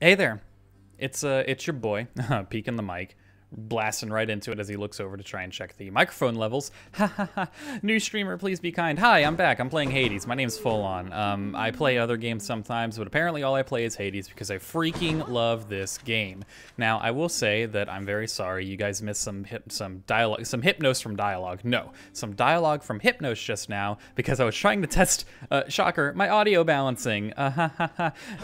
Hey there, it's your boy, peeking the mic, blasting right into it as he looks over to try and check the microphone levels. Ha ha ha, new streamer, please be kind. Hi, I'm back, I'm playing Hades. My name's Folon. I play other games sometimes, but apparently all I play is Hades because I freaking love this game. Now, I will say that I'm very sorry, you guys missed some dialogue, some Hypnos from dialogue. No, some dialogue from Hypnos just now because I was trying to test, shocker, my audio balancing.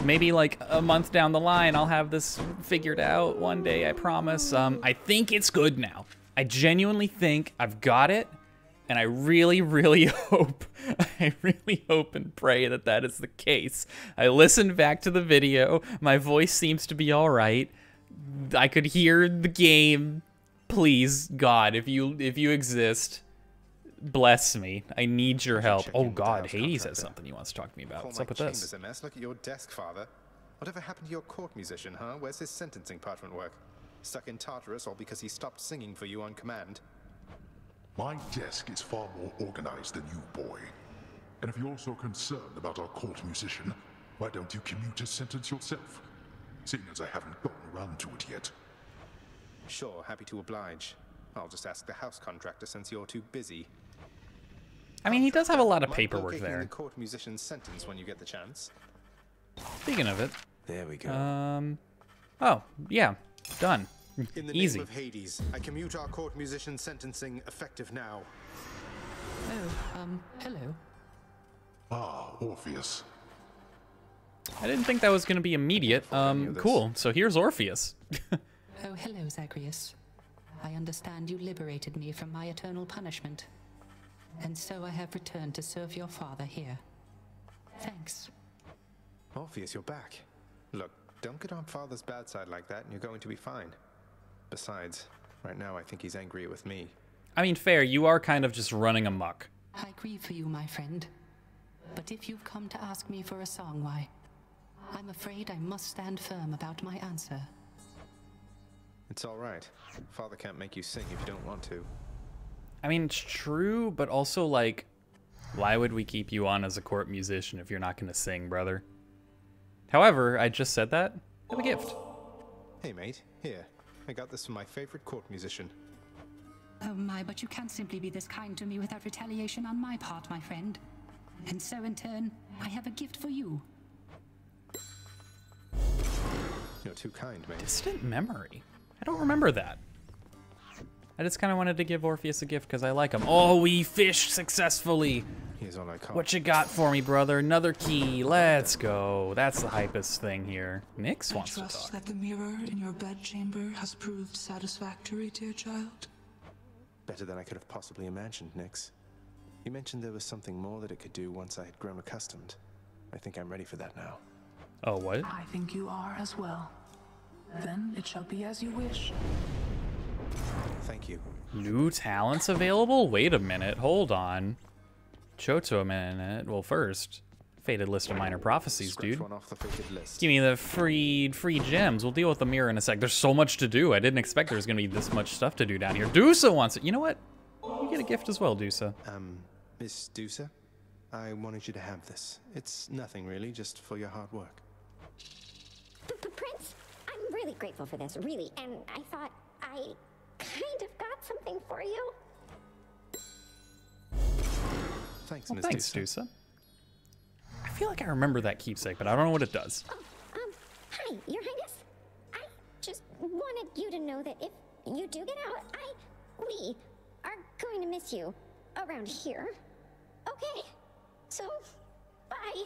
Maybe like a month down the line, I'll have this figured out one day, I promise. I think it's good now. I genuinely think I've got it, and I really, really hope, and pray that that is the case. I listened back to the video. My voice seems to be all right. I could hear the game. Please, God, if you exist, bless me. I need your help. Oh God, Hades has something he wants to talk to me about. What's up with this? A mess. Look at your desk, Father. Whatever happened to your court musician, huh? Where's his sentencing parchment work? Stuck in Tartarus all because he stopped singing for you on command? My desk is far more organized than you, boy. And if you're so concerned about our court musician, why don't you commute his sentence yourself? Seeing as I haven't gotten around to it yet. Sure, happy to oblige. I'll just ask the house contractor since you're too busy. I mean, he does have a lot of paperwork there. The court musician's sentence when you get the chance. Speaking of it. There we go. Oh, yeah. Done. In the Easy. name of Hades, I commute our court musician sentencing effective now. Oh, hello. Ah, Orpheus. I didn't think that was going to be immediate. Cool. So here's Orpheus. Oh, hello, Zagreus. I understand you liberated me from my eternal punishment. And so I have returned to serve your father here. Thanks. Orpheus, you're back. Look, don't get on Father's bad side like that and you're going to be fine. Besides, right now I think he's angry with me. I mean, fair, you are kind of just running amok. I grieve for you, my friend. But if you've come to ask me for a song, why? I'm afraid I must stand firm about my answer. It's all right. Father can't make you sing if you don't want to. I mean, it's true, but also, like, why would we keep you on as a court musician if you're not going to sing, brother? However, I just said that. I have a gift. Hey, mate. Here. I got this from my favorite court musician. Oh my, but you can't simply be this kind to me without retaliation on my part, my friend. And so, in turn, I have a gift for you. You're too kind, mate. Distant memory. I don't remember that. I just kind of wanted to give Orpheus a gift because I like him. Oh, we fished successfully. Here's all I caught. What you got for me, brother? Another key. Let's go. That's the hypest thing here. Nyx wants to talk. I trust that the mirror in your bedchamber has proved satisfactory, dear child. Better than I could have possibly imagined, Nyx. You mentioned there was something more that it could do once I had grown accustomed. I think I'm ready for that now. Oh, what? I think you are as well. Then it shall be as you wish. Thank you. New talents available? Wait a minute. Hold on. Choto a minute. Well, first, faded list of minor prophecies, dude. One off the faded list. Give me the free gems. We'll deal with the mirror in a sec. There's so much to do. I didn't expect there was gonna be this much stuff to do down here. Dusa wants it. You know what? You get a gift as well, Dusa. Miss Dusa, I wanted you to have this. It's nothing really, just for your hard work. Prince, I'm really grateful for this, really, and I thought I kind of got something for you. Thanks, Well, Miss thanks, Dusa. Dusa. I feel like I remember that keepsake, but I don't know what it does. Oh, hi, Your Highness. I just wanted you to know that if you do get out, we are going to miss you around here. Okay, so, bye.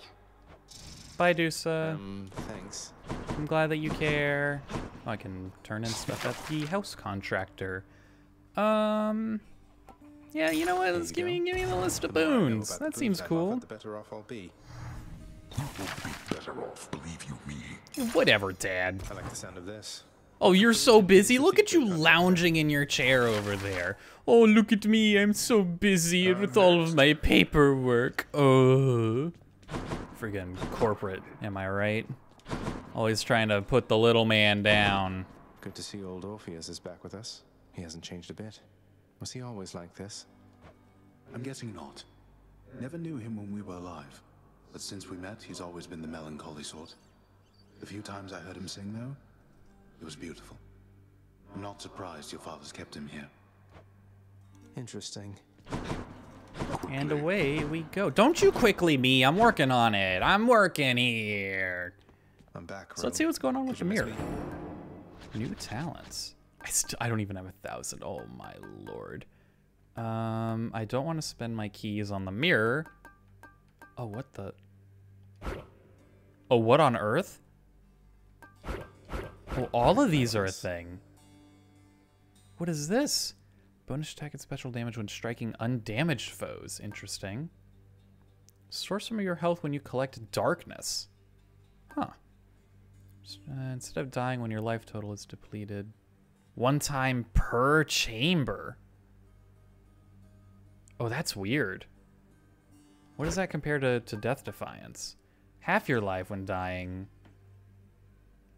Bye, Dusa. Thanks. I'm glad that you care. Oh, I can turn in stuff at the house contractor. Yeah, you know what? Let's give me the list of boons. That seems cool. The better off I'll be. You will be better off, believe you me. Whatever, Dad. I like the sound of this. Oh, you're so busy. Look at you lounging in your chair over there. Oh, look at me. I'm so busy with all of my paperwork. Oh. Friggin' corporate, am I right? Always trying to put the little man down. Good to see old Orpheus is back with us. He hasn't changed a bit. Was he always like this? I'm guessing not. Never knew him when we were alive. But since we met, he's always been the melancholy sort. The few times I heard him sing, though, it was beautiful. I'm not surprised your father's kept him here. Interesting. And away we go. Don't you quickly me. I'm working on it. I'm working here. I'm back. So let's see what's going on with the mirror. New talents. I don't even have 1,000. Oh my lord. I don't want to spend my keys on the mirror. Oh, what the? Oh, what on earth? Oh, all of these are a thing. What is this? Bonus attack and special damage when striking undamaged foes. Interesting. Restore some of your health when you collect darkness. Huh. Instead of dying when your life total is depleted. One time per chamber. Oh, that's weird. What does that compare to Death Defiance? Half your life when dying.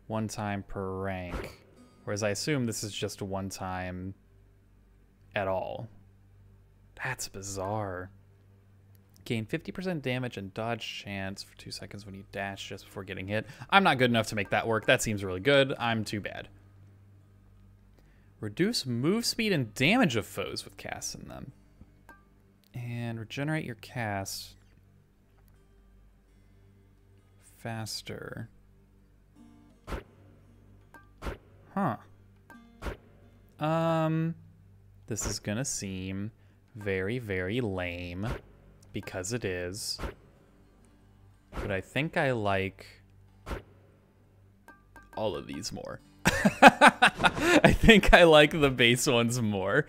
One time per rank. Whereas I assume this is just one time at all. That's bizarre. Gain 50% damage and dodge chance for 2 seconds when you dash just before getting hit. I'm not good enough to make that work. That seems really good. I'm too bad. Reduce move speed and damage of foes with casts in them. And regenerate your cast faster. Huh. This is gonna seem very, very lame because it is. But I think I like all of these more. I think I like the base ones more.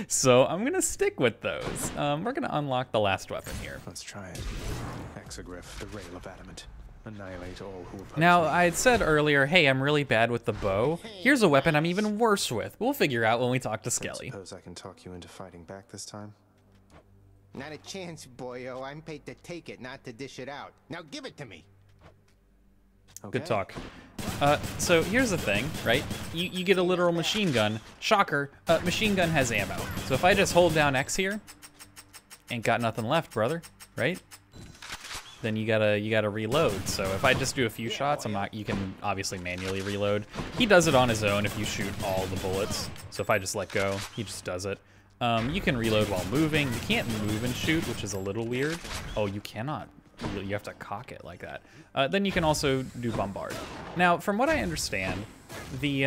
So I'm gonna stick with those. We're gonna unlock the last weapon here. Let's try it. Exagriff, the rail of adamant. Annihilate all who oppose Now, me. I had said earlier, hey, I'm really bad with the bow. Here's a weapon I'm even worse with. We'll figure out when we talk to Skelly. Suppose I can talk you into fighting back this time? Not a chance, boyo. I'm paid to take it, not to dish it out. Now give it to me. Good talk. So here's the thing, right? You get a literal machine gun. Shocker, machine gun has ammo. So if I just hold down X here, ain't got nothing left, brother, right? Then you gotta reload. So if I just do a few shots, you can obviously manually reload. He does it on his own if you shoot all the bullets. So if I just let go, he just does it. You can reload while moving. You can't move and shoot, which is a little weird. Oh, you cannot. You have to cock it like that. Then you can also do bombard. Now, from what I understand, the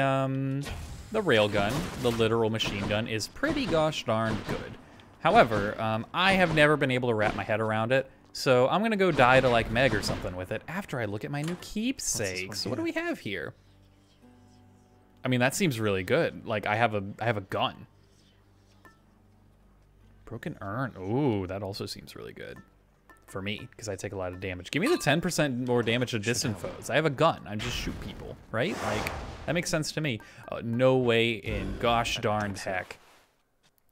railgun, the literal machine gun, is pretty gosh darn good. However, I have never been able to wrap my head around it. So I'm gonna go die to like Meg or something with it after I look at my new keepsake. So what do we have here? I mean, that seems really good. Like I have a gun. Broken urn. Ooh, that also seems really good for me because I take a lot of damage. Give me the 10% more damage to distant foes. I have a gun. I just shoot people, right? Like that makes sense to me. No way in gosh darned heck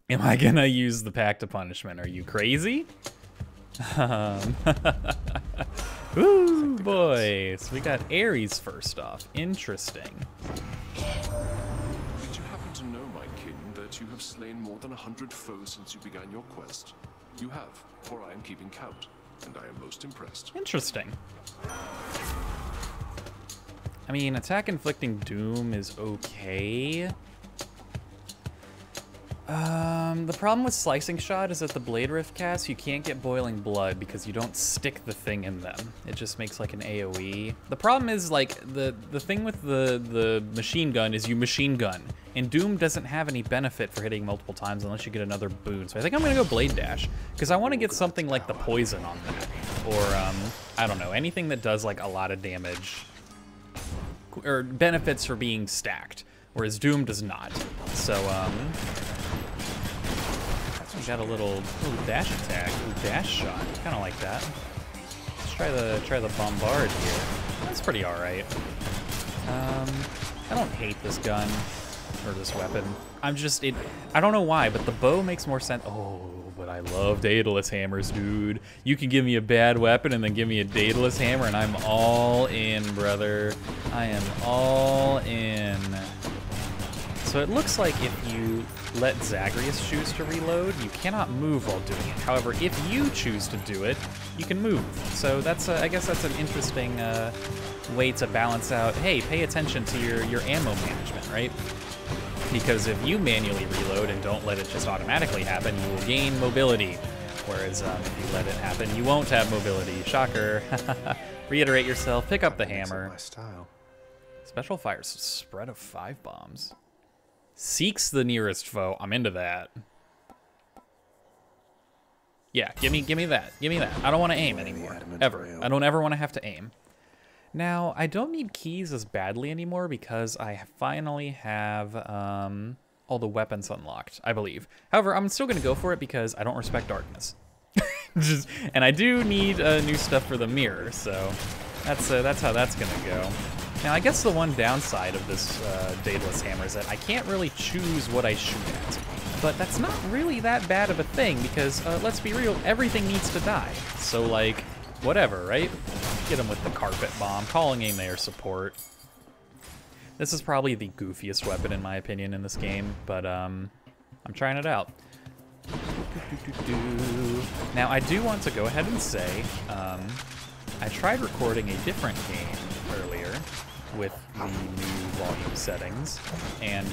am I gonna use the Pact of Punishment. Are you crazy? Ooh, boy. So we got Ares first off. Interesting. Did you happen to know, my king, that you have slain more than 100 foes since you began your quest? You have, for I am keeping count, and I am most impressed. Interesting. I mean, attack inflicting doom is okay. The problem with slicing shot is that the blade rift cast, you can't get boiling blood because you don't stick the thing in them. It just makes like an AoE. The problem is like the thing with the machine gun is you machine gun, and Doom doesn't have any benefit for hitting multiple times unless you get another boon. So I think I'm gonna go blade dash because I want to get something like the poison on that, or I don't know, anything that does like a lot of damage or benefits for being stacked, whereas Doom does not. So we got a little dash attack, dash shot, kind of like that. Let's try the bombard here. That's pretty all right. I don't hate this gun or this weapon. I don't know why, but the bow makes more sense. Oh, but I love Daedalus hammers, dude. You can give me a bad weapon and then give me a Daedalus hammer, and I'm all in, brother. I am all in. So it looks like if you let Zagreus choose to reload, you cannot move while doing it. However, if you choose to do it, you can move. So that's I guess that's an interesting way to balance out, hey, pay attention to your ammo management, right? Because if you manually reload and don't let it just automatically happen, you will gain mobility. Whereas if you let it happen, you won't have mobility. Shocker. Reiterate yourself, pick up the hammer. My style. Special fires, spread of 5 bombs. Seeks the nearest foe. I'm into that. Yeah, give me that. Give me that. I don't want to aim anymore. Ever. I don't ever want to have to aim. Now, I don't need keys as badly anymore because I finally have all the weapons unlocked, I believe. However, I'm still going to go for it because I don't respect darkness. And I do need new stuff for the mirror, so that's how that's going to go. Now, I guess the one downside of this Daedalus hammer is that I can't really choose what I shoot at. But that's not really that bad of a thing because, let's be real, everything needs to die. So, like, whatever, right? Get them with the carpet bomb, calling aim air support. This is probably the goofiest weapon in my opinion in this game, but I'm trying it out. Now I do want to go ahead and say, I tried recording a different game earlier with the new volume settings, and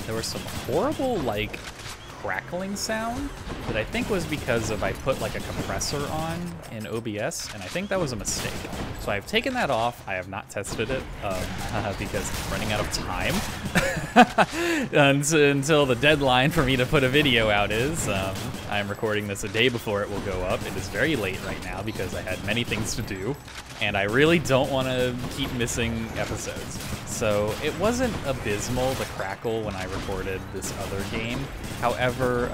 there was some horrible, like, crackling sound that I think was because of I put like a compressor on in OBS, and I think that was a mistake. So I've taken that off. I have not tested it because I'm running out of time until the deadline for me to put a video out is. I'm recording this a day before it will go up. It is very late right now because I had many things to do, and I really don't want to keep missing episodes. So it wasn't abysmal, the crackle, when I recorded this other game. However,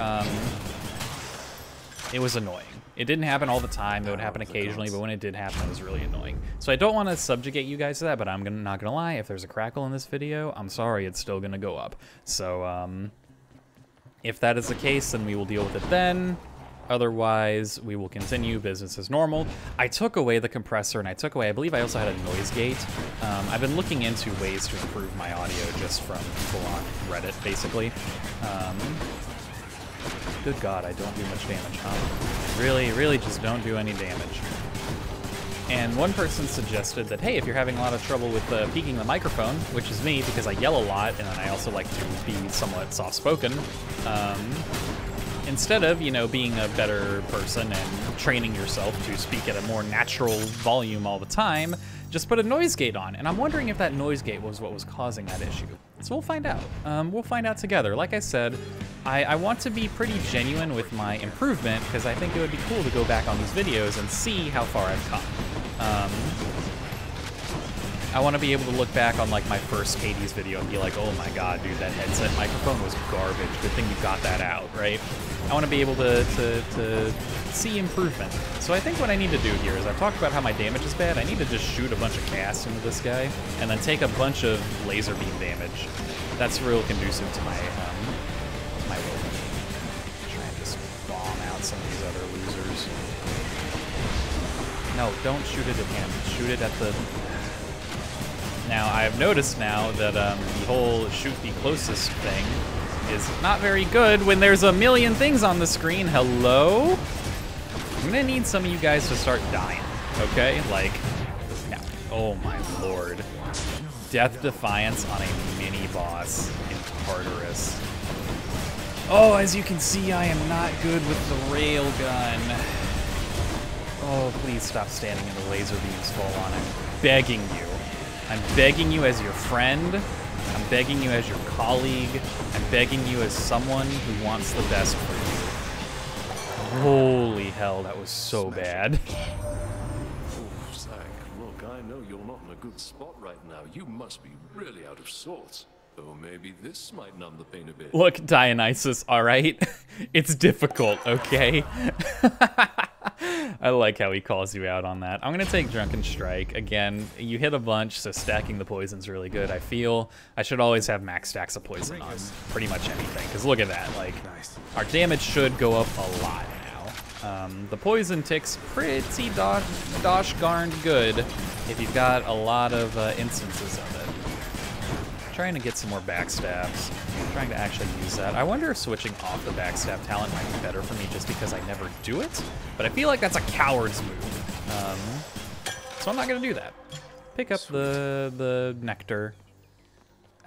it was annoying. It didn't happen all the time. It would happen occasionally, but when it did happen, it was really annoying. So I don't want to subjugate you guys to that, but I'm not going to lie. If there's a crackle in this video, I'm sorry, it's still going to go up. So if that is the case, then we will deal with it then. Otherwise, we will continue business as normal. I took away the compressor, and I took away, I believe I also had a noise gate. I've been looking into ways to improve my audio just from Folon Reddit, basically. Good God, I don't do much damage, huh? Really just don't do any damage. And one person suggested that, hey, if you're having a lot of trouble with peaking the microphone, which is me because I yell a lot and then I also like to be somewhat soft-spoken, instead of, you know, being a better person and training yourself to speak at a more natural volume all the time, just put a noise gate on. And I'm wondering if that noise gate was what was causing that issue. So we'll find out. We'll find out together. Like I said, I want to be pretty genuine with my improvement because I think it would be cool to go back on these videos and see how far I've come. I want to be able to look back on like my first HADES video and be like, oh my God, dude, that headset microphone was garbage. Good thing you got that out, right? I want to be able to see improvement. So I think what I need to do here is I've talked about how my damage is bad. I need to just shoot a bunch of gas into this guy and then take a bunch of laser beam damage. That's real conducive to my my will. Try and just bomb out some of these other losers. No, don't shoot it at him. Shoot it at the... Now, I've noticed now that the whole shoot the closest thing is not very good when there's a million things on the screen. Hello? I'm gonna need some of you guys to start dying, okay? Like, no. Oh my lord. Death Defiance on a mini-boss in Tartarus. Oh, as you can see, I am not good with the railgun. Oh, please stop standing in the laser beams, Folon. I'm begging you. I'm begging you as your friend. I'm begging you as your colleague. I'm begging you as someone who wants the best for you. Holy hell, that was so bad. Oh, Zach, look, I know you're not in a good spot right now. You must be really out of sorts. Oh, maybe this might numb the pain a bit. Look, Dionysus, all right? It's difficult, okay? I like how he calls you out on that. I'm going to take Drunken Strike. Again, you hit a bunch, so stacking the poison's really good. I feel I should always have max stacks of poison on pretty much anything, because look at that. Like, our damage should go up a lot now. The poison ticks pretty dosh-garned good if you've got a lot of instances of it. trying to get some more backstabs. I'm trying to actually use that. I wonder if switching off the backstab talent might be better for me just because I never do it. But I feel like that's a coward's move. So I'm not gonna do that. Pick up the nectar.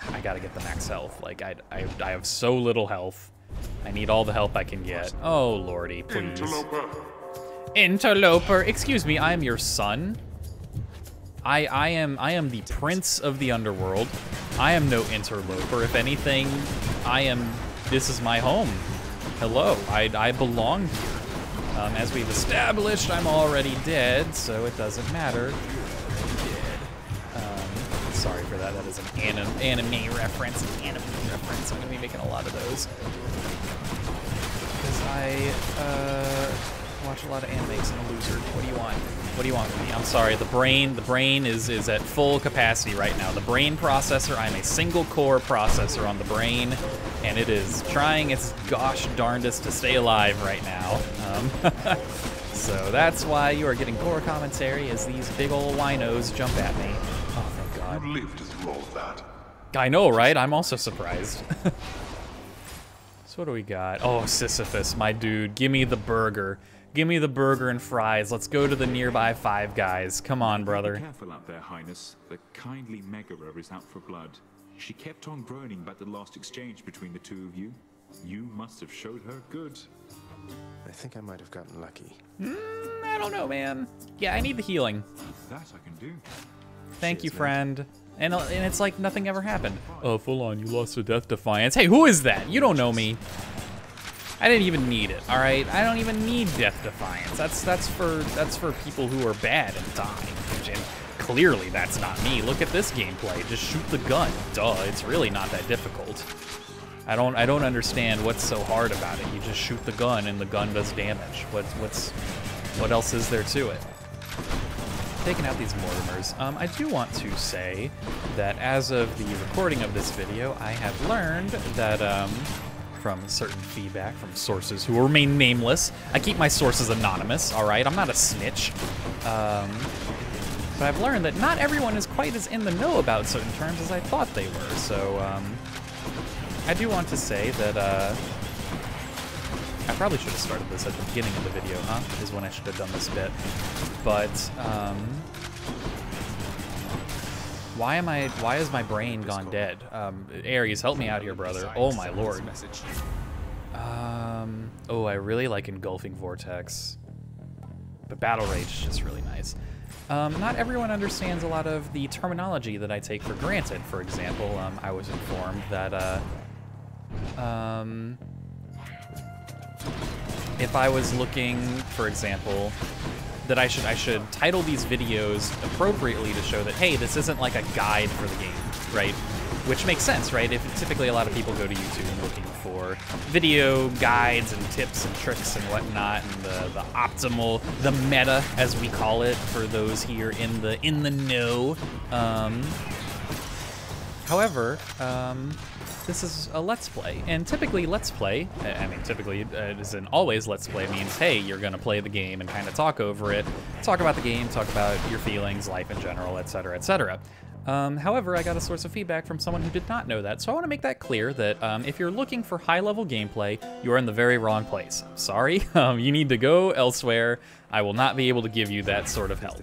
I gotta get the max health. Like, I have so little health. I need all the help I can get. Oh, lordy, please. Interloper. Excuse me, I am your son. I am the prince of the underworld. I am no interloper. If anything, this is my home. Hello, I belong here. As we've established, I'm already dead, so it doesn't matter. Sorry for that. That is an anime reference. I'm gonna be making a lot of those. Because I watch a lot of animes and a loser. What do you want? What do you want from me? I'm sorry. The brain is at full capacity right now. The brain processor. I'm a single core processor on the brain, and it is trying its gosh darndest to stay alive right now. So that's why you are getting core commentary as these big old winos jump at me. Oh, thank God. You lived through all of that. I know, right? I'm also surprised. So what do we got? Oh, Sisyphus, my dude. Give me the burger. Give me the burger and fries. Let's go to the nearby Five Guys. Come on, brother. Be careful out there, Highness. The kindly Megara is out for blood. She kept on groaning about the last exchange between the two of you. You must have showed her good. I think I might have gotten lucky. I don't know, man. Yeah, I need the healing. That I can do. Thank you, friend. And it's like nothing ever happened. Oh, Folon, you lost to Death Defiance. Hey, who is that? You don't know me. I didn't even need it. All right, I don't even need Death Defiance. That's for people who are bad and die. And clearly, that's not me. Look at this gameplay. Just shoot the gun. Duh. It's really not that difficult. I don't understand what's so hard about it. You just shoot the gun and the gun does damage. What else is there to it? Taking out these Mortimers. I do want to say that as of the recording of this video, I have learned that from certain feedback from sources who remain nameless. I keep my sources anonymous, all right? I'm not a snitch. But I've learned that not everyone is quite as in the know about certain terms as I thought they were. So I do want to say that I probably should have started this at the beginning of the video, huh? Is when I should have done this bit. But why is my brain gone dead? Ares, help me out here, brother. Oh my lord. Oh, I really like Engulfing Vortex. But Battle Rage is just really nice. Not everyone understands a lot of the terminology that I take for granted. For example, I was informed that if I was looking, for example, that I should title these videos appropriately to show that, hey, this isn't like a guide for the game, right? Which makes sense, right? If typically a lot of people go to YouTube looking for video guides and tips and tricks and whatnot, and the optimal, the meta, as we call it, for those here in the know. However, this is a Let's Play, and typically Let's Play, I mean typically, as in always Let's Play means, hey, you're gonna play the game and kind of talk over it, talk about the game, talk about your feelings, life in general, etc., etc. However, I got a source of feedback from someone who did not know that, so I want to make that clear that if you're looking for high-level gameplay, you are in the very wrong place. Sorry, you need to go elsewhere. I will not be able to give you that sort of help.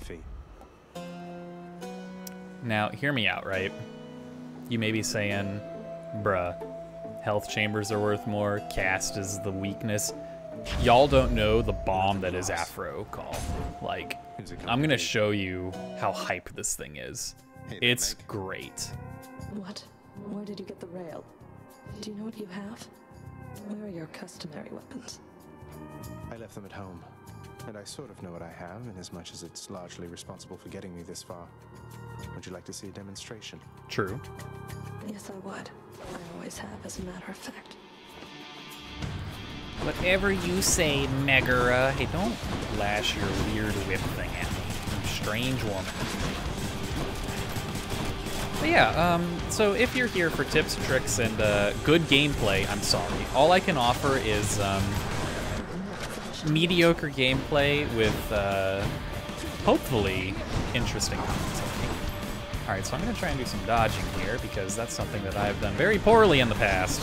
Now, hear me out, right? You may be saying, bruh, health chambers are worth more, cast is the weakness. Y'all don't know the bomb that is Afro Call. Like, I'm gonna show you how hype this thing is. It's great. What? Where did you get the rail? Do you know what you have? Where are your customary weapons? I left them at home, and I sort of know what I have, in as much as it's largely responsible for getting me this far. Would you like to see a demonstration? True. Yes, I would. I always have, as a matter of fact. Whatever you say, Megara. Hey, don't lash your weird whip thing at me, you strange woman. But yeah, so if you're here for tips, tricks, and good gameplay, I'm sorry. All I can offer is mediocre gameplay with hopefully interesting commentary. Alright, so I'm going to try and do some dodging here, because that's something that I've done very poorly in the past.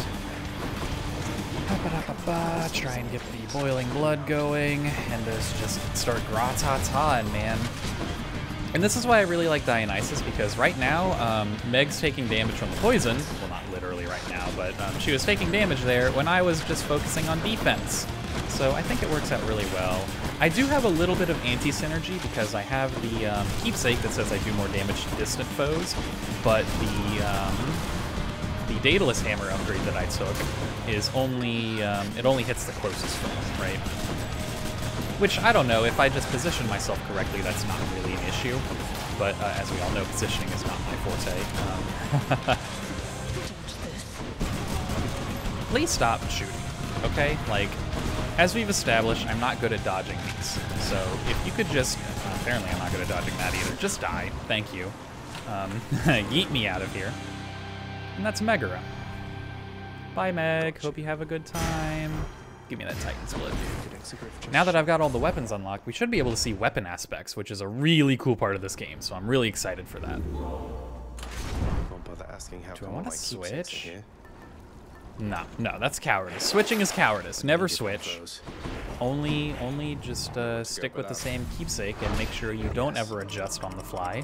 Try and get the boiling blood going, and just start grata-ta-ing, man. And this is why I really like Dionysus, because right now, Meg's taking damage from the poison. Well, not literally right now, but she was taking damage there when I was just focusing on defense. So I think it works out really well. I do have a little bit of anti-synergy because I have the keepsake that says I do more damage to distant foes, but the Daedalus Hammer upgrade that I took is only, it only hits the closest foe, right? Which, I don't know, if I just position myself correctly, that's not really an issue. But as we all know, positioning is not my forte. Please stop shooting, okay? Like, as we've established, I'm not good at dodging these. So if you could just, apparently I'm not good at dodging that either. Just die, thank you. Yeet me out of here. And that's Megara. Bye, Meg. Hope you have a good time. Give me that Titan's Blood, dude. Now that I've got all the weapons unlocked, we should be able to see weapon aspects, which is a really cool part of this game, so I'm really excited for that. Do I want to switch? No, that's cowardice. Switching is cowardice. Never switch. Only just stick with the same keepsake and make sure you don't ever adjust on the fly,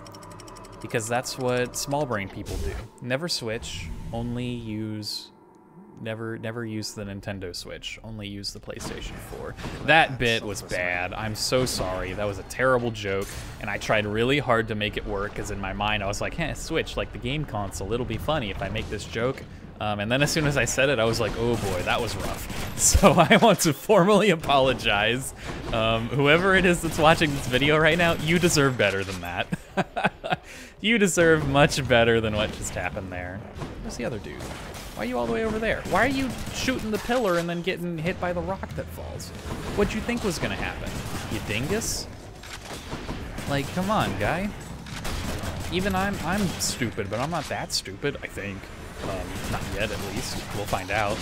because that's what small brain people do. Never switch, only use... Never use the Nintendo Switch, only use the PlayStation 4. That bit was bad. I'm so sorry. That was a terrible joke, and I tried really hard to make it work, because in my mind I was like, hey, Switch, like the game console, it'll be funny if I make this joke. And then as soon as I said it, I was like, oh boy, that was rough. So I want to formally apologize. Whoever it is that's watching this video right now, you deserve better than that. You deserve much better than what just happened there. Where's the other dude? Why are you all the way over there? Why are you shooting the pillar and then getting hit by the rock that falls? What'd you think was gonna happen? You dingus? Like, come on, guy. Even I'm stupid, but I'm not that stupid, I think. Not yet, at least. We'll find out.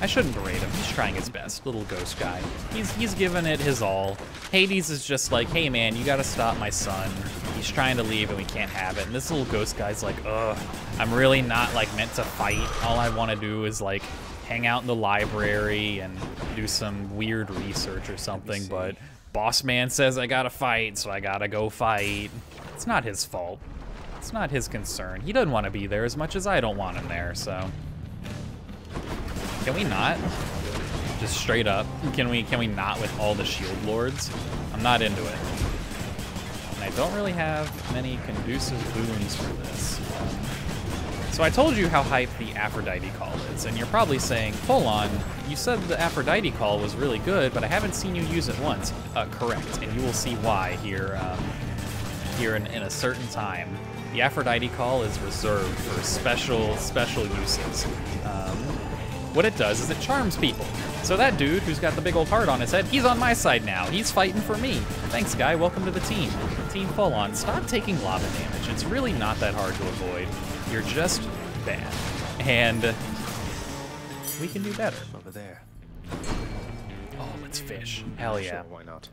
I shouldn't berate him. He's trying his best. Little ghost guy. He's giving it his all. Hades is just like, hey man, you gotta stop my son. He's trying to leave and we can't have it. And this little ghost guy's like, ugh, I'm really not like meant to fight. All I want to do is like hang out in the library and do some weird research or something. But boss man says I gotta fight, so I gotta go fight. It's not his fault. It's not his concern. He doesn't want to be there as much as I don't want him there, so. Can we not? Just straight up. Can we not with all the shield lords? I'm not into it. And I don't really have many conducive boons for this. So I told you how hype the Aphrodite call is, and you're probably saying, Folon, you said the Aphrodite call was really good, but I haven't seen you use it once. Correct, and you will see why here, here in a certain time. The Aphrodite call is reserved for special uses. What it does is it charms people. So that dude who's got the big old heart on his head, he's on my side now. He's fighting for me. Thanks, guy. Welcome to the team. Team Folon. Stop taking lava damage. It's really not that hard to avoid. You're just bad. And we can do better. Over there. Oh, let's fish. Hell yeah. Sure, why not?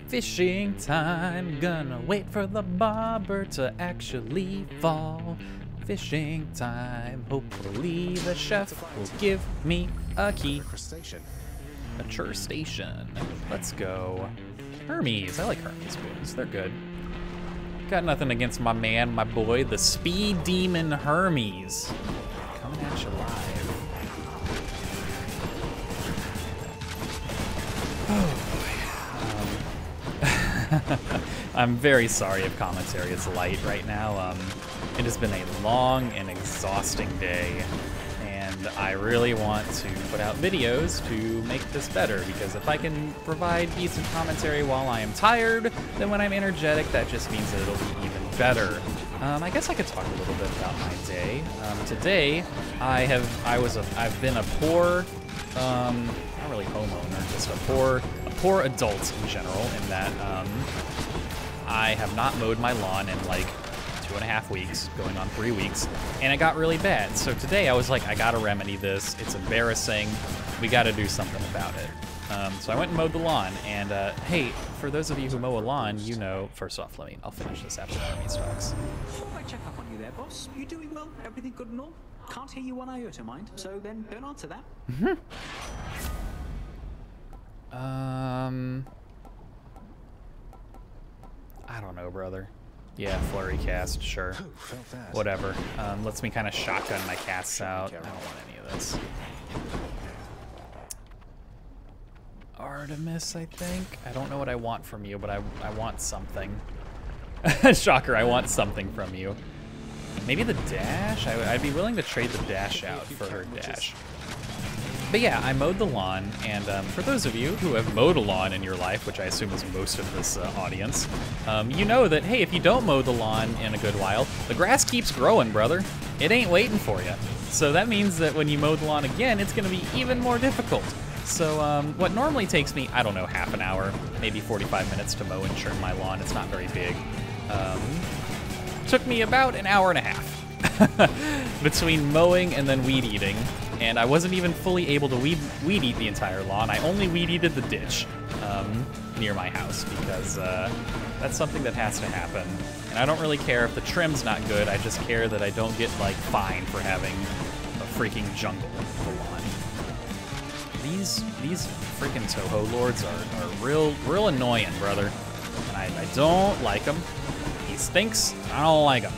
Fishing time. Gonna wait for the bobber to actually fall. Fishing time. Hopefully the chef will give me a key. A chur station. Let's go. Hermes. I like Hermes boons. They're good. Got nothing against my man, my boy, the speed demon Hermes. Coming at you live. I'm very sorry if commentary is light right now. It has been a long and exhausting day, and I really want to put out videos to make this better, because if I can provide decent commentary while I am tired, then when I'm energetic, that just means that it'll be even better. I guess I could talk a little bit about my day. Today, I've been a poor, not really homeowner, just a poor adult in general, in that I have not mowed my lawn in like 2.5 weeks, going on 3 weeks, and it got really bad. So today I was like, I gotta remedy this. It's embarrassing. We gotta do something about it. So I went and mowed the lawn, and hey, for those of you who mow a lawn, you know, first off, I'll finish this after Hermes talks. there, boss? You doing well? Everything good and all? Can't hear you one iota, mind. So then don't answer that. I don't know, brother. Yeah, flurry cast, sure. Whatever. Lets me kind of shotgun my casts out. I don't want any of this. Artemis, I think. I don't know what I want from you, but I want something. Shocker, I want something from you. Maybe the dash? I'd be willing to trade the dash out for her dash. But yeah, I mowed the lawn, and for those of you who have mowed a lawn in your life, which I assume is most of this audience, you know that, hey, if you don't mow the lawn in a good while, the grass keeps growing, brother. It ain't waiting for you. So that means that when you mow the lawn again, it's gonna be even more difficult. So what normally takes me, I don't know, half an hour, maybe 45 minutes to mow and trim my lawn, it's not very big, took me about an hour and a half between mowing and then weed eating. And I wasn't even fully able to weed eat the entire lawn. I only weed eated the ditch near my house because that's something that has to happen. And I don't really care if the trim's not good. I just care that I don't get like fined for having a freaking jungle for lawn. These freaking Toho lords are real annoying, brother. And I don't like them. He stinks. I don't like him.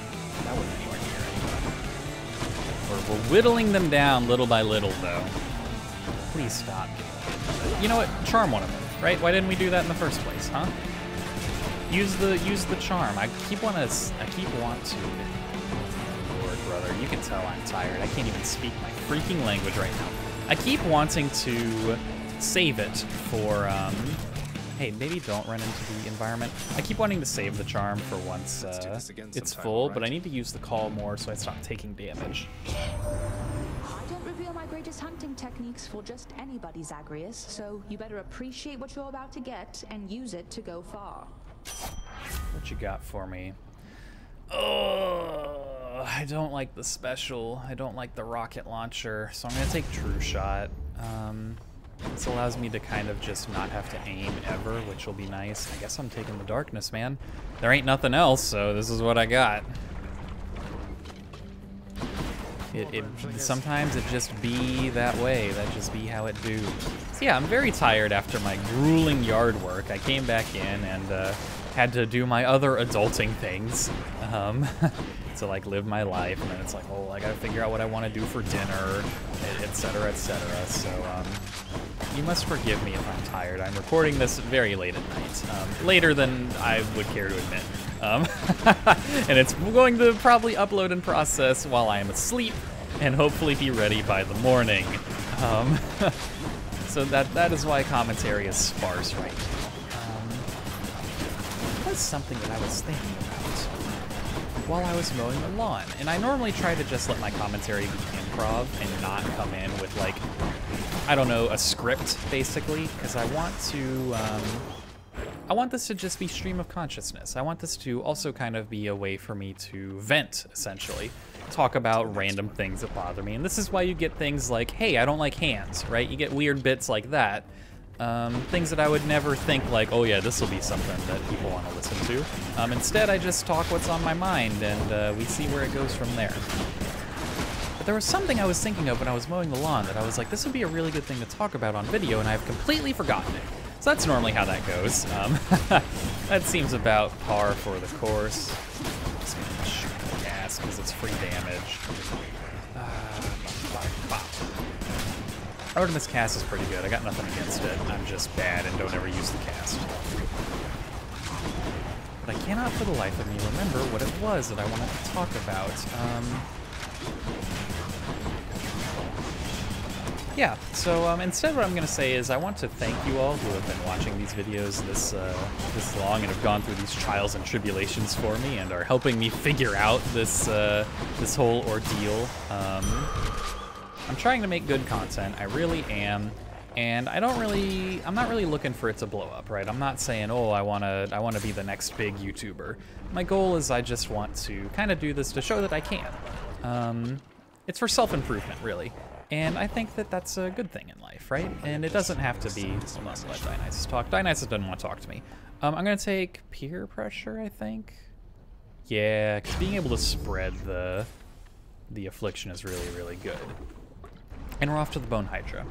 That wouldn't anywhere near anyway. We're whittling them down little by little, though. Please stop. You know what? Charm one of them, right? Why didn't we do that in the first place, huh? Use the charm. I keep want to. Lord, brother, you can tell I'm tired. I can't even speak my freaking language right now. I keep wanting to save it for. Hey, maybe don't run into the environment. I keep wanting to save the charm for once it's full, but I need to use the call more so I stop taking damage. I don't reveal my greatest hunting techniques for just anybody, Zagreus, so you better appreciate what you're about to get and use it to go far. What you got for me? Oh, I don't like the special. I don't like the rocket launcher, so I'm gonna take True Shot. This allows me to kind of just not have to aim ever, which will be nice. I guess I'm taking the darkness, man. There ain't nothing else, so this is what I got. Sometimes it just be that way. That just be how it do. So yeah, I'm very tired after my grueling yard work. I came back in and had to do my other adulting things. To like live my life, and then it's like, oh, I gotta figure out what I want to do for dinner, etc., etc. So you must forgive me if I'm tired. I'm recording this very late at night, later than I would care to admit, and it's going to probably upload and process while I am asleep, and hopefully be ready by the morning. So that is why commentary is sparse right now. That's something that I was thinking about while I was mowing the lawn. And I normally try to just let my commentary be improv and not come in with, like, I don't know, a script, basically, because I want to, I want this to just be stream of consciousness. I want this to also kind of be a way for me to vent, essentially. Talk about random things that bother me. And this is why you get things like, hey, I don't like hands, right? You get weird bits like that. Things that I would never think like, oh yeah, this will be something that people want to listen to. Instead, I just talk what's on my mind, and we see where it goes from there. But there was something I was thinking of when I was mowing the lawn that I was like, this would be a really good thing to talk about on video, and I've completely forgotten it. So that's normally how that goes. That seems about par for the course. I'm just gonna shoot the gas because it's free damage. Artemis cast is pretty good. I got nothing against it. I'm just bad and don't ever use the cast. But I cannot for the life of me remember what it was that I wanted to talk about. Yeah, so instead what I'm going to say is I want to thank you all who have been watching these videos this long and have gone through these trials and tribulations for me and are helping me figure out this whole ordeal. I'm trying to make good content, I really am, and I'm not really looking for it to blow up, right? I'm not saying, oh, I wanna be the next big YouTuber. My goal is I just want to kind of do this to show that I can. It's for self-improvement, really, and I think that that's a good thing in life, right? And it doesn't have to be, hold on, let Dionysus talk. Dionysus doesn't want to talk to me. I'm gonna take peer pressure, I think. Yeah, because being able to spread the affliction is really, really good. And we're off to the Bone Hydra.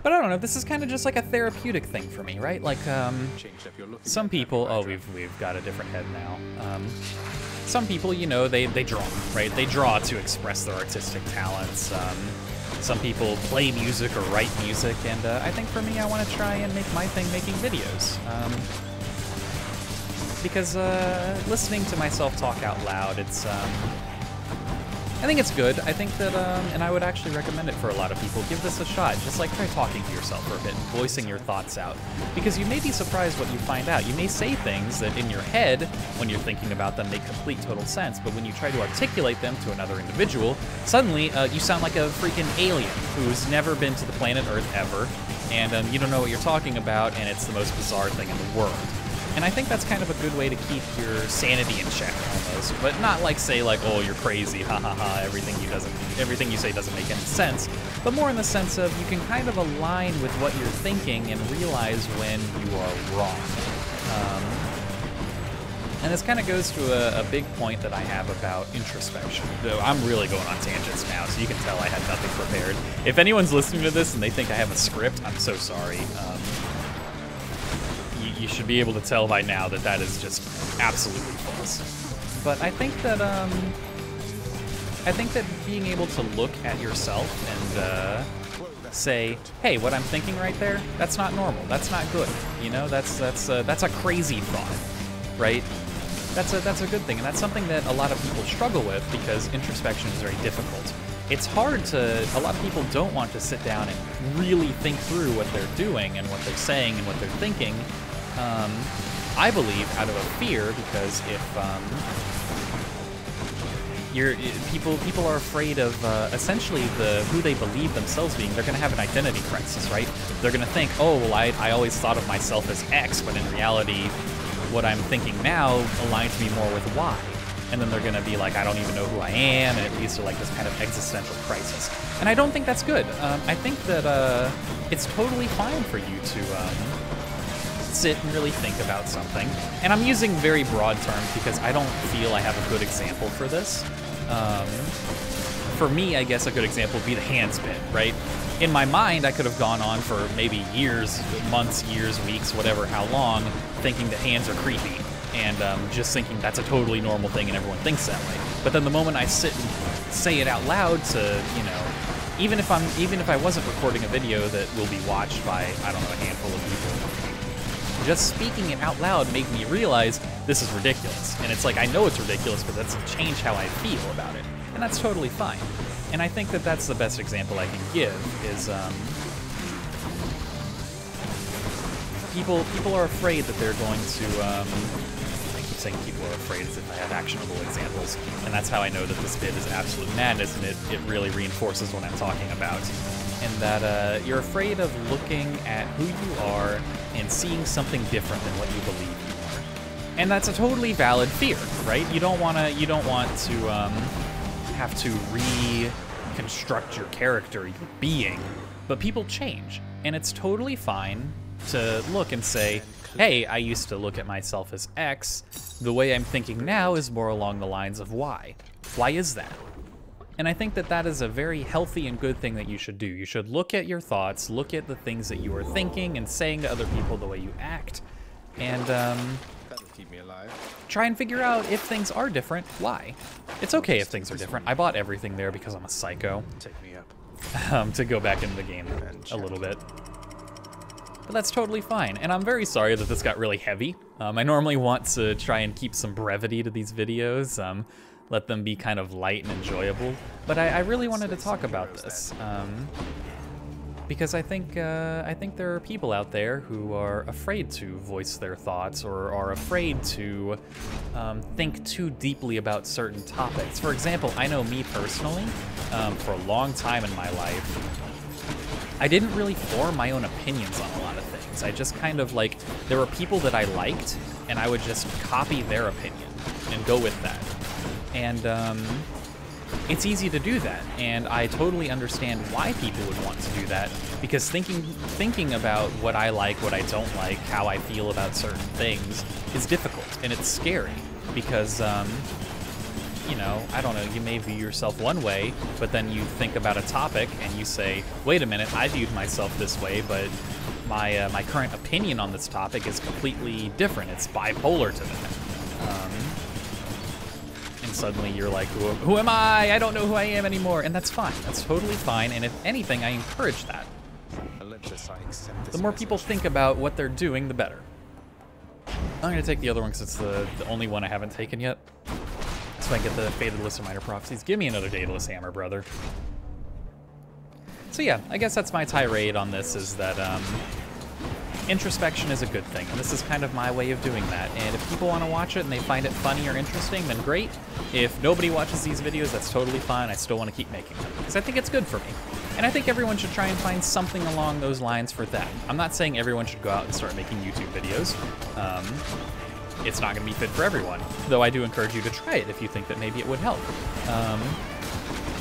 But I don't know, this is kind of just like a therapeutic thing for me, right? Like, some people, oh, we've got a different head now. Some people, you know, they draw, right? They draw to express their artistic talents. Some people play music or write music, and I think for me, I want to try and make my thing making videos. Because listening to myself talk out loud, it's, I think it's good. I think that, and I would actually recommend it for a lot of people. Give this a shot. Just like try talking to yourself for a bit and voicing your thoughts out. Because you may be surprised what you find out. You may say things that in your head, when you're thinking about them, make complete total sense. But when you try to articulate them to another individual, suddenly you sound like a freaking alien who's never been to the planet Earth ever. And you don't know what you're talking about, and it's the most bizarre thing in the world. And I think that's kind of a good way to keep your sanity in check, almost. But not like say like, oh, you're crazy, ha ha ha, everything you say doesn't make any sense. But more in the sense of you can kind of align with what you're thinking and realize when you are wrong. And this kind of goes to a big point that I have about introspection. Though I'm really going on tangents now, so you can tell I had nothing prepared. If anyone's listening to this and they think I have a script, I'm so sorry. You should be able to tell by now that that is just absolutely false. But I think that being able to look at yourself and say, hey, what I'm thinking right there, that's not normal. That's not good. You know, that's a crazy thought, right? That's a good thing, and that's something that a lot of people struggle with because introspection is very difficult. It's hard to, a lot of people don't want to sit down and really think through what they're doing and what they're saying and what they're thinking. I believe out of a fear, because if people are afraid of essentially who they believe themselves being. They're going to have an identity crisis, right? They're going to think, oh, well, I always thought of myself as X, but in reality, what I'm thinking now aligns me more with Y. And then they're going to be like, I don't even know who I am, and it leads to like this kind of existential crisis. And I don't think that's good. I think that it's totally fine for you to sit and really think about something. And I'm using very broad terms because I don't feel I have a good example for this. For me, I guess a good example would be the hands bit, right? In my mind, I could have gone on for maybe years, months, years, weeks, whatever, how long, thinking that hands are creepy. And just thinking that's a totally normal thing and everyone thinks that way. But then the moment I sit and say it out loud to, you know, even if I wasn't recording a video that will be watched by, I don't know, a handful of people, just speaking it out loud made me realize this is ridiculous. And it's like, I know it's ridiculous, but that's changed how I feel about it. And that's totally fine. And I think that that's the best example I can give is, people are afraid that they're going to, I keep saying people are afraid as if I have actionable examples, and that's how I know that this bit is absolute madness, and it really reinforces what I'm talking about. And that you are afraid of looking at who you are and seeing something different than what you believe you are. And that's a totally valid fear, right? You don't want to have to reconstruct your character, your being, but people change, and it's totally fine to look and say, hey, I used to look at myself as X. The way I'm thinking now is more along the lines of Y. Why is that? And I think that that is a very healthy and good thing that you should do. You should look at your thoughts, look at the things that you are thinking and saying to other people, the way you act, and That'll keep me alive. Try and figure out if things are different, why. It's okay if things are different. I bought everything there because I'm a psycho. Take me up. To go back into the game a little bit. But that's totally fine, and I'm very sorry that this got really heavy. I normally want to try and keep some brevity to these videos, let them be kind of light and enjoyable, but I really wanted to talk about this, because I think there are people out there who are afraid to voice their thoughts or are afraid to think too deeply about certain topics. For example, I know me personally, for a long time in my life, I didn't really form my own opinions on a lot of things. I just kind of like, there were people that I liked, and I would just copy their opinion and go with that. And it's easy to do that, and I totally understand why people would want to do that, because thinking about what I like, what I don't like, how I feel about certain things is difficult, and it's scary. because, you know, I don't know, you may view yourself one way, but then you think about a topic and you say, wait a minute, I viewed myself this way, but my current opinion on this topic is completely different. It's bipolar to that. And suddenly you're like, who am I? I don't know who I am anymore. And that's fine. That's totally fine. And if anything, I encourage that. The more people think about what they're doing, the better. I'm going to take the other one because it's the only one I haven't taken yet. So I get the Faded List of Minor Prophecies. Give me another Daedalus Hammer, brother. So yeah, I guess that's my tirade on this, is that introspection is a good thing, and this is kind of my way of doing that. And if people want to watch it and they find it funny or interesting, then great. If nobody watches these videos, that's totally fine. I still want to keep making them, because I think it's good for me. And I think everyone should try and find something along those lines for them. I'm not saying everyone should go out and start making YouTube videos. It's not going to be fit for everyone, though I do encourage you to try it if you think that maybe it would help.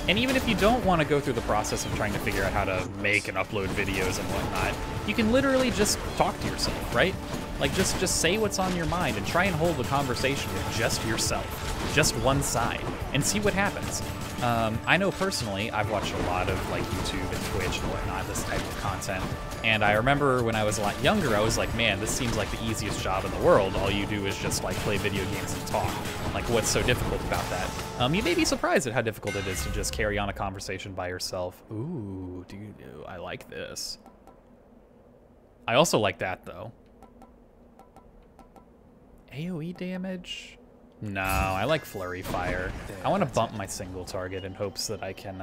And even if you don't want to go through the process of trying to figure out how to make and upload videos and whatnot, you can literally just talk to yourself, right? Like, just say what's on your mind and try and hold a conversation with just yourself, just one side, and see what happens. I know personally, I've watched a lot of like YouTube and Twitch and whatnot, this type of content, and I remember when I was a lot younger, I was like, man, this seems like the easiest job in the world. All you do is just like play video games and talk. Like, what's so difficult about that? You may be surprised at how difficult it is to just carry on a conversation by yourself. Ooh, dude, I like this. I also like that though. AoE damage? No, I like Flurry Fire. I want to bump my single target in hopes that I can,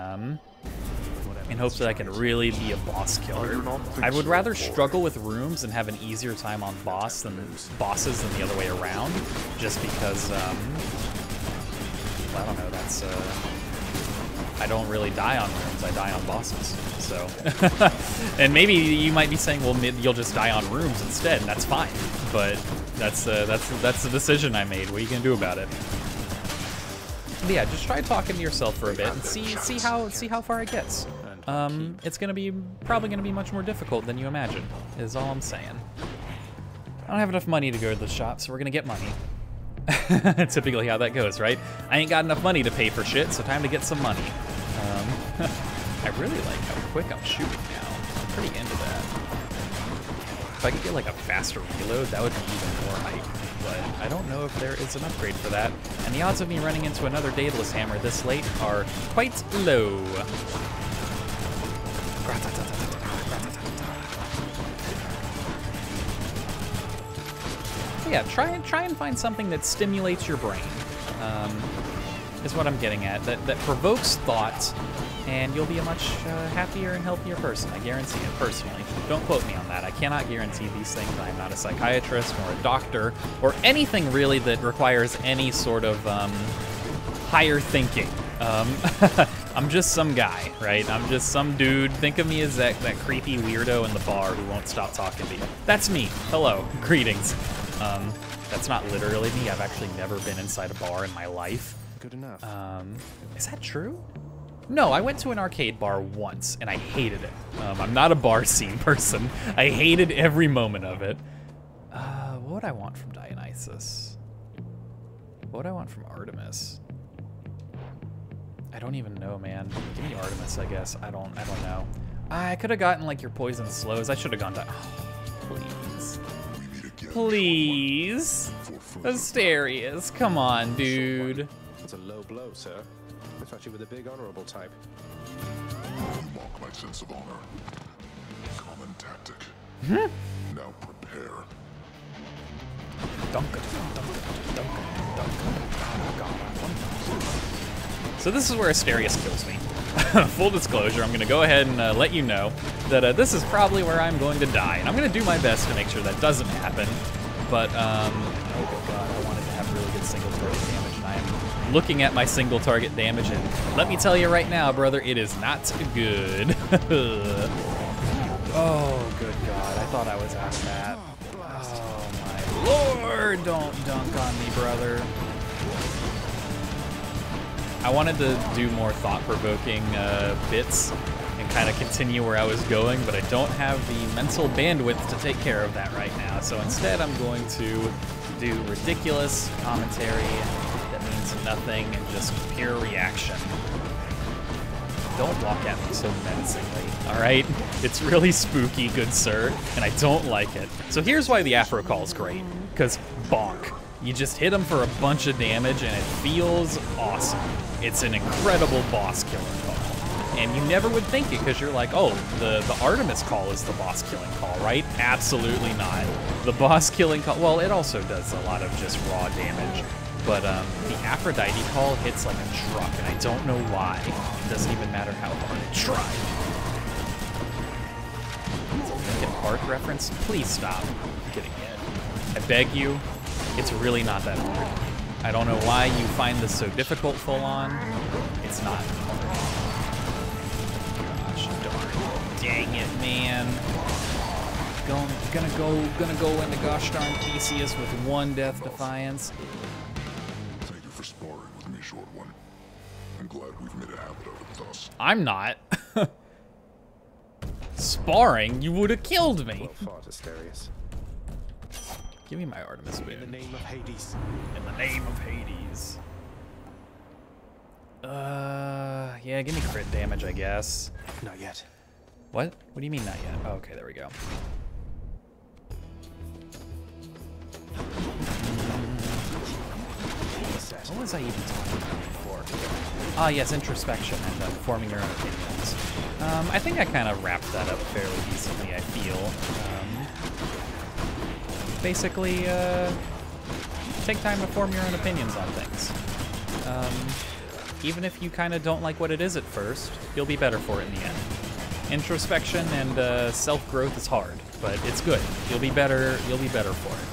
really be a boss killer. I would rather struggle with rooms and have an easier time on bosses than the other way around, just because, I don't know, that's, I don't really die on rooms, I die on bosses, so. And maybe you might be saying, well, you'll just die on rooms instead, and that's fine, but that's the decision I made. What are you gonna do about it? But yeah, just try talking to yourself for a bit and see how far it gets. It's probably gonna be much more difficult than you imagine, is all I'm saying. I don't have enough money to go to the shop, so we're gonna get money. Typically how that goes, right? I ain't got enough money to pay for shit, so time to get some money. I really like how quick I'm shooting now. I'm pretty into that. If I could get like a faster reload, that would be even more hype, but I don't know if there is an upgrade for that. And the odds of me running into another Daedalus Hammer this late are quite low. Yeah, try and find something that stimulates your brain, is what I'm getting at. That provokes thought, and you'll be a much happier and healthier person. I guarantee it, personally. Don't quote me on that. I cannot guarantee these things. I'm not a psychiatrist or a doctor or anything really that requires any sort of higher thinking. I'm just some guy, right? I'm just some dude. Think of me as that creepy weirdo in the bar who won't stop talking to you. That's me. Hello. Greetings. That's not literally me. I've actually never been inside a bar in my life. Good enough. Is that true? No, I went to an arcade bar once, and I hated it. I'm not a bar scene person. I hated every moment of it. What would I want from Dionysus? What would I want from Artemis? I don't even know, man. Give me Artemis, I guess. I don't know. I could have gotten, like, your poison slows. I should have gone to... Oh, please. Please. Asterius, come on, dude. That's a low blow, sir. I thought you were the big honorable type. Mock my sense of honor. Common tactic. Now prepare. So this is where Asterius kills me. Full disclosure, I'm gonna go ahead and let you know that this is probably where I'm going to die, and I'm gonna do my best to make sure that doesn't happen. But oh god, I wanted to have really good single target damage, and I am looking at my single target damage, and let me tell you right now, brother, it is not good. Oh good god, I thought I was at that. Oh my lord, don't dunk on me, brother. I wanted to do more thought-provoking bits and kind of continue where I was going, but I don't have the mental bandwidth to take care of that right now. So instead, I'm going to do ridiculous commentary that means nothing and just pure reaction. Don't walk at me so menacingly, alright? It's really spooky, good sir, and I don't like it. So here's why the Afro Call is great, because bonk. You just hit him for a bunch of damage and it feels awesome. It's an incredible boss killer call. And you never would think it because you're like, oh, the Artemis call is the boss killing call, right? Absolutely not. The boss killing call, well, it also does a lot of just raw damage. But the Aphrodite call hits like a truck, and I don't know why. It doesn't even matter how hard I try. It's a Linkin Park reference? Please stop. I'm kidding. I beg you. It's really not that hard. I don't know why you find this so difficult, Folon. It's not hard. Gosh darn. Dang it, man. Gonna go into gosh darn Theseus with 1 death defiance. Thank you for sparring with me, short one. I'm glad we've made a habit of it thus. I'm not. Sparring? You would have killed me. Well fought, Asterius. Give me my Artemis boon. In the name of Hades. In the name of Hades. Yeah, give me crit damage, I guess. Not yet. What? What do you mean not yet? Oh, okay, there we go. What was I even talking about before? Ah, yes, introspection and forming your own opinions. I think I kind of wrapped that up fairly decently, I feel. Basically, take time to form your own opinions on things. Even if you kind of don't like what it is at first, you'll be better for it in the end. Introspection and self-growth is hard, but it's good. You'll be better for it.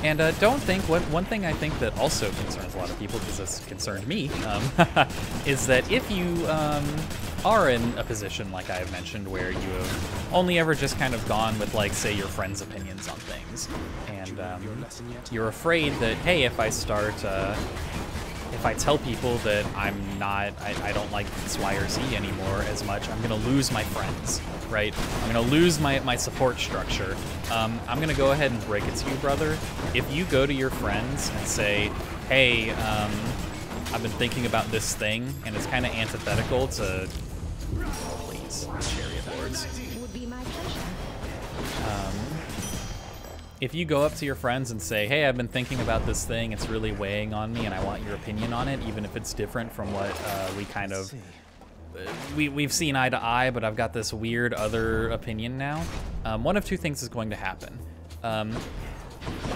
And don't think, one thing I think that also concerns a lot of people, because this concerned me, is that if you are in a position, like I have mentioned, where you have only ever just kind of gone with, like, say, your friends' opinions on things, and you're afraid that, hey, if I start, if I tell people that I don't like X, Y, or Z anymore as much, I'm gonna lose my friends, right? I'm gonna lose my support structure. I'm gonna go ahead and break it to you, brother. If you go to your friends and say, hey, I've been thinking about this thing, and it's kind of antithetical to, please, Chariot Lords. Would be my pleasure. If you go up to your friends and say, hey, I've been thinking about this thing, it's really weighing on me, and I want your opinion on it, even if it's different from what we kind of, we've seen eye to eye, but I've got this weird other opinion now, one of two things is going to happen.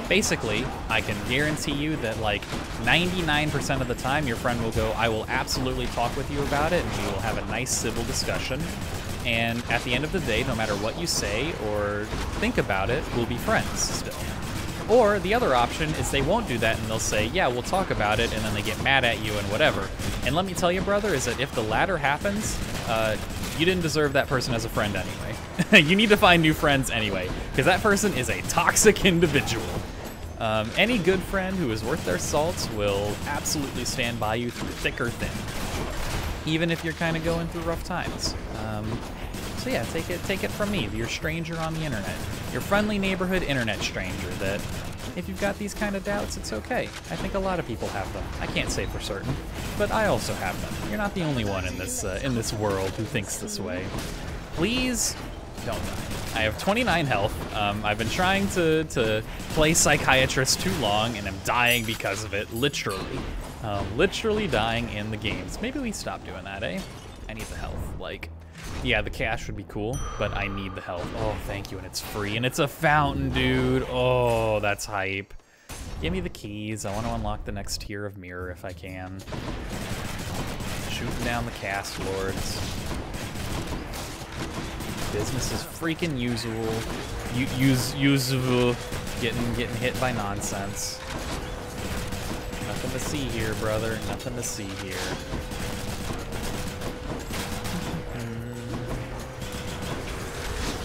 Basically, I can guarantee you that like 99% of the time, your friend will go, I will absolutely talk with you about it, and we will have a nice civil discussion. And at the end of the day, no matter what you say or think about it, we'll be friends still. Or the other option is they won't do that and they'll say, yeah, we'll talk about it, and then they get mad at you and whatever. And let me tell you, brother, is that if the latter happens, you didn't deserve that person as a friend anyway. You need to find new friends anyway, because that person is a toxic individual. Any good friend who is worth their salt will absolutely stand by you through thick or thin, even if you're kind of going through rough times. So yeah, take it from me, your stranger on the internet, your friendly neighborhood internet stranger, that if you've got these kind of doubts, it's okay. I think a lot of people have them. I can't say for certain, but I also have them. You're not the only one in this world who thinks this way. Please don't die. I have 29 health. I've been trying to play Psychiatrist too long, and I'm dying because of it, literally. Literally dying in the games. Maybe we stop doing that, eh? I need the health. Like, yeah, the cash would be cool, but I need the health. Oh, thank you, and it's free, and it's a fountain, dude. Oh, that's hype. Give me the keys. I want to unlock the next tier of mirror if I can. Shooting down the cast lords. Business is freaking usual. Usable. Getting hit by nonsense. Nothing to see here, brother. Nothing to see here.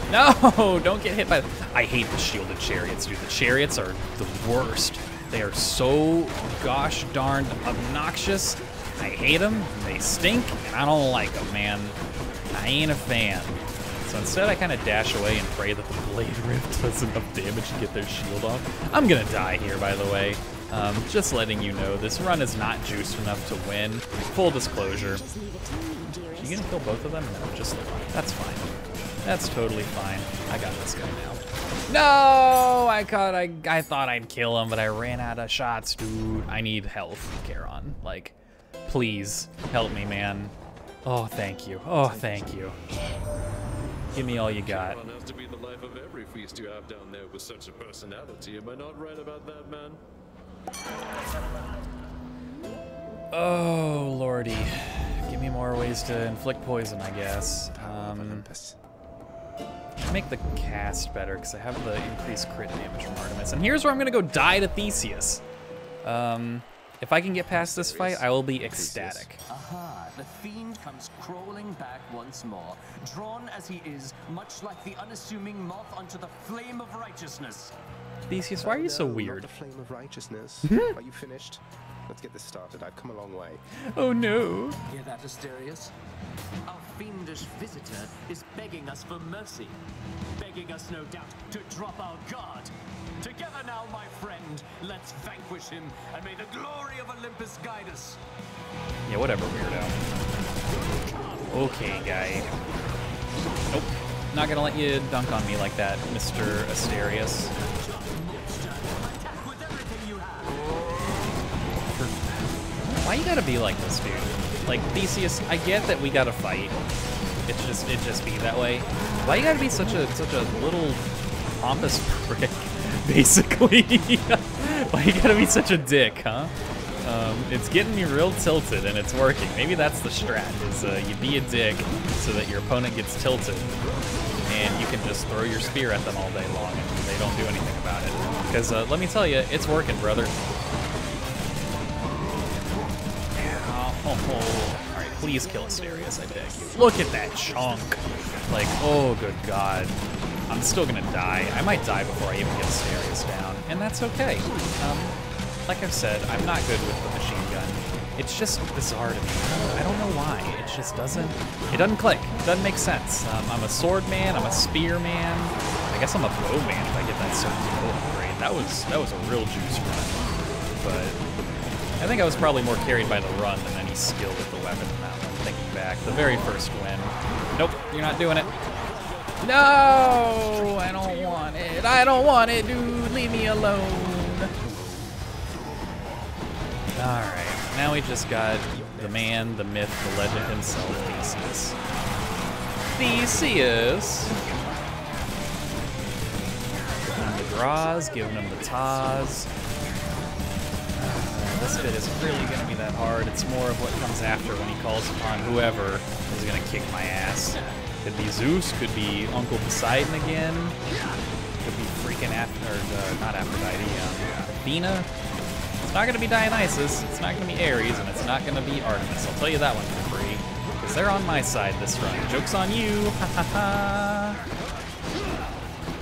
No! Don't get hit by... I hate the shielded chariots, dude. The chariots are the worst. They are so gosh darned obnoxious. I hate them. They stink, and I don't like them, man. I ain't a fan. So instead I kind of dash away and pray that the Blade Rift does enough damage to get their shield off. I'm gonna die here, by the way. Just letting you know, this run is not juiced enough to win. Full disclosure. You gonna kill both of them? No, just the one. That's fine. That's totally fine. I got this guy now. No! I thought I'd kill him, but I ran out of shots, dude. I need health, Charon. Like, please, help me, man. Oh, thank you. Oh, thank you. Give me all you got. Charon has to be the life of every feast you have down there with such a personality. Am I not right about that, man? Oh, lordy. Give me more ways to inflict poison, I guess. Make the cast better, because I have the increased crit damage from Artemis. And here's where I'm going to go die to Theseus. If I can get past this fight, I will be ecstatic. Aha, the fiend comes crawling back once more, drawn as he is, much like the unassuming moth unto the flame of righteousness. Theseus, why are you so weird? Not the flame of righteousness. Are you finished? Let's get this started. I've come a long way. Oh no. Hear that, Asterius? Our fiendish visitor is begging us for mercy. Begging us, no doubt, to drop our guard. Together now, my friend, let's vanquish him, and may the glory of Olympus guide us. Yeah, whatever, weirdo. Okay, guy. Nope. Not gonna let you dunk on me like that, Mr. Asterius. Why you gotta be like this, dude? Like, Theseus, I get that we gotta fight. It just be that way. Why you gotta be such a little pompous prick, basically? Why you gotta be such a dick, huh? It's getting me real tilted, and it's working. Maybe that's the strat, is you be a dick so that your opponent gets tilted, and you can just throw your spear at them all day long, and they don't do anything about it. Because, let me tell you, it's working, brother. Alright, please kill Asterius, I beg you. Look at that chunk! Like, oh good god. I'm still gonna die. I might die before I even get Asterius down, and that's okay. Like I've said, I'm not good with the machine gun. It's just bizarre to me. I don't know why. It just doesn't click. It doesn't make sense. I'm a sword man, I'm a spear man. I guess I'm a bow man if I get that certain bow upgrade. That was a real juice run. But I think I was probably more carried by the run than any skill with the weapon in that one. Thinking back, the very first win. Nope, you're not doing it. No, I don't want it. I don't want it, dude. Leave me alone. All right, now we just got the man, the myth, the legend himself, Theseus. Theseus. Giving him the draws, giving him the tas. This bit isn't really going to be that hard. It's more of what comes after when he calls upon whoever is going to kick my ass. Could be Zeus, could be Uncle Poseidon again, could be freaking not Aphrodite, Athena. It's not going to be Dionysus, it's not going to be Ares, and it's not going to be Artemis. I'll tell you that one for free, because they're on my side this run. Joke's on you, ha ha ha.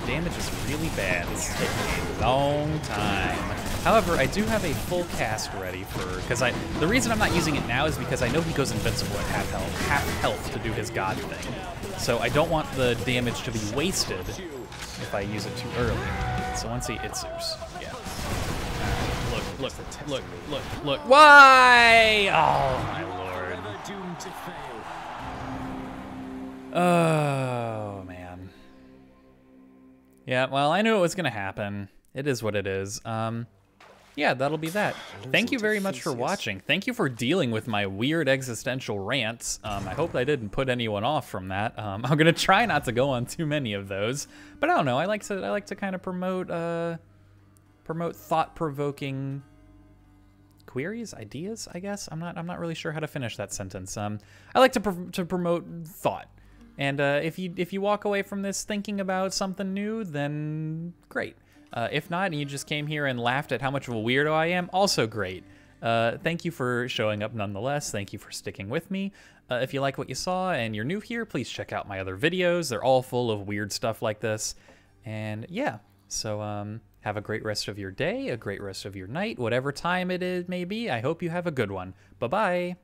Damage is really bad. This is taking a long time. However, I do have a full cast ready because the reason I'm not using it now is because I know he goes invincible at half health to do his god thing. So I don't want the damage to be wasted if I use it too early. So once it's Zeus. Yeah. Look. Why? Oh my lord. Oh man. Yeah, well, I knew it was gonna happen. It is what it is. Yeah, that'll be that. Thank you very much for watching. Thank you for dealing with my weird existential rants. I hope I didn't put anyone off from that. I'm gonna try not to go on too many of those, but I don't know. I like to kind of promote thought-provoking queries, ideas. I guess I'm not really sure how to finish that sentence. I like to promote thought, and if you walk away from this thinking about something new, then great. If not, and you just came here and laughed at how much of a weirdo I am, also great. Thank you for showing up nonetheless. Thank you for sticking with me. If you like what you saw and you're new here, please check out my other videos. They're all full of weird stuff like this. And yeah, so have a great rest of your day, a great rest of your night, whatever time it may be. I hope you have a good one. Bye-bye.